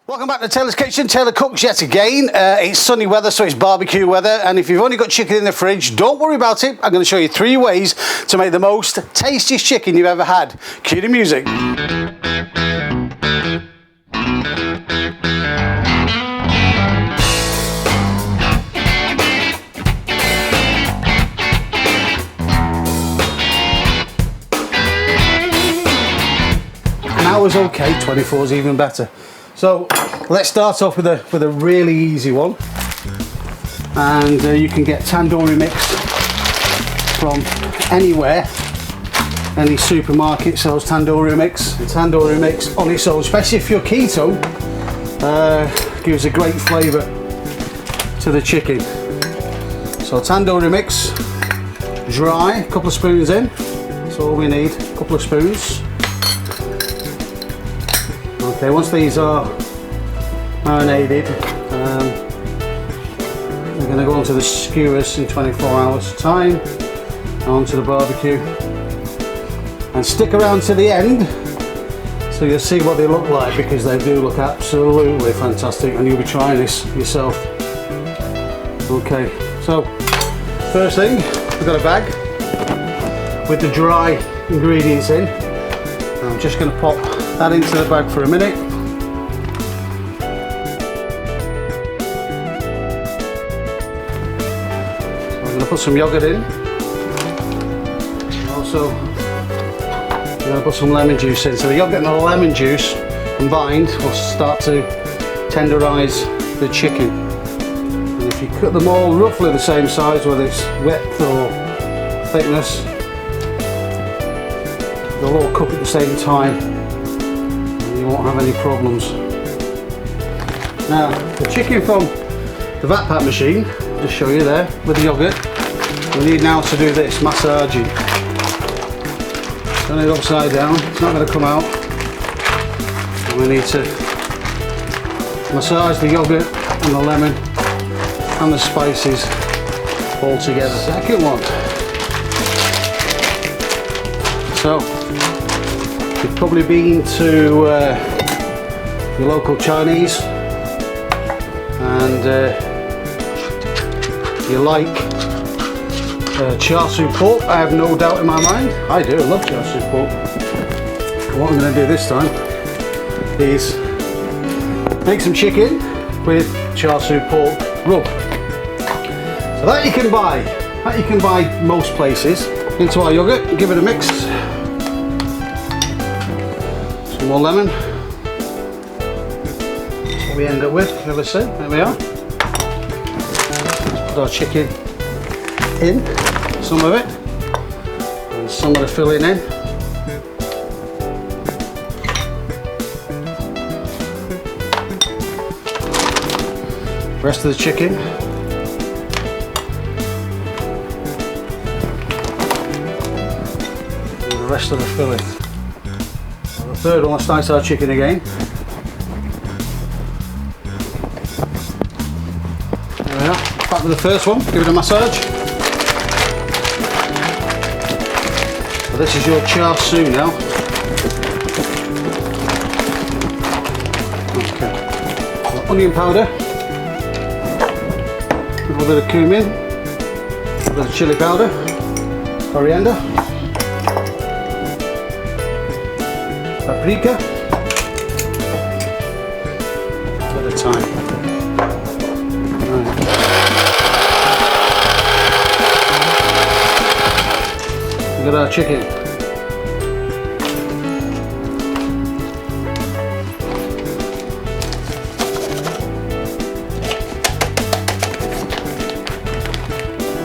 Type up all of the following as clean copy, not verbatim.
Welcome back to Taylor's Kitchen. Taylor cooks yet again. It's sunny weather, so it's barbecue weather, and if you've only got chicken in the fridge, don't worry about it. I'm going to show you 3 ways to make the most tastiest chicken you've ever had. Cue the music. An hour's okay, 24 is even better. So let's start off with a really easy one, and you can get tandoori mix from anywhere. Any supermarket sells tandoori mix. And tandoori mix on its own, especially if you're keto, gives a great flavour to the chicken. So tandoori mix, dry, a couple of spoons in. That's all we need, a couple of spoons. Okay, once these are marinated, we're going to go onto the skewers in 24 hours time, onto the barbecue, and stick around to the end so you'll see what they look like, because they do look absolutely fantastic, and you'll be trying this yourself. Okay, so first thing, we've got a bag with the dry ingredients in. I'm just going to pop that into the bag for a minute. So I'm going to put some yogurt in. Also, I'm going to put some lemon juice in. So the yogurt and the lemon juice combined will start to tenderise the chicken. And if you cut them all roughly the same size, whether it's width or thickness, they'll all cook at the same time. You won't have any problems. Now, the chicken from the vat pack machine, just show you there with the yogurt. We need now to do this massaging. Turn it upside down, it's not going to come out. And we need to massage the yogurt and the lemon and the spices all together. Second one. So, you've probably been to your local Chinese, and you like char siu pork. I have no doubt in my mind. I do, I love char siu pork. And what I'm going to do this time is make some chicken with char siu pork rub. So that you can buy most places. Into our yogurt, give it a mix. Some more lemon. That's what we end up with. Have a see. There we are. Let's put our chicken in, some of it, and some of the filling in. Rest of the chicken. And the rest of the filling. The third one, let's slice our chicken again. There we are. Back with the first one, give it a massage. So this is your char siu now. Okay. Onion powder, a little bit of cumin, a little bit of chili powder, coriander, paprika, a bit of thyme. Right. Look at our chicken.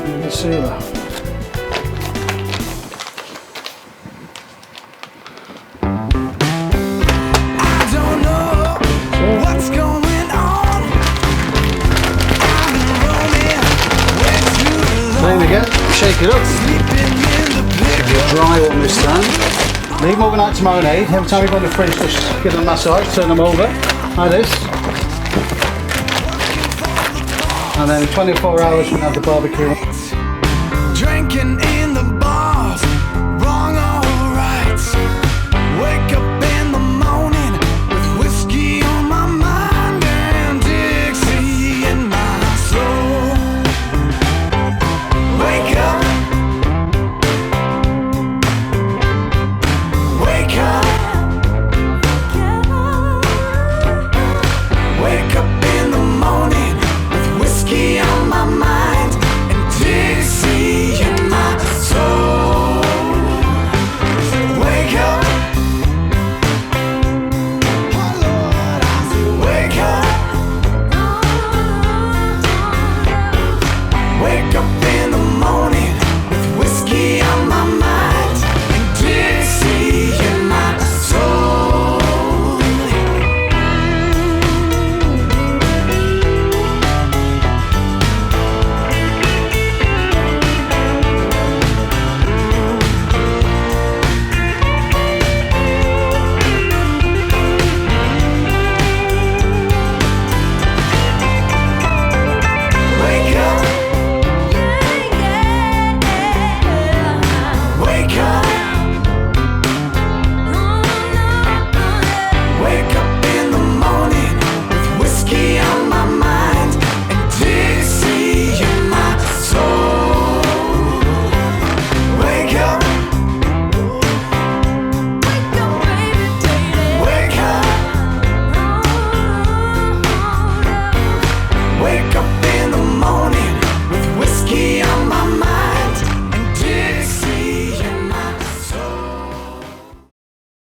You can see that. Shake it up. Dry one this time. Leave them overnight to marinade. Every time you go in the fridge, just give them a massage, turn them over like this. And then 24 hours we can have the barbecue. Drinking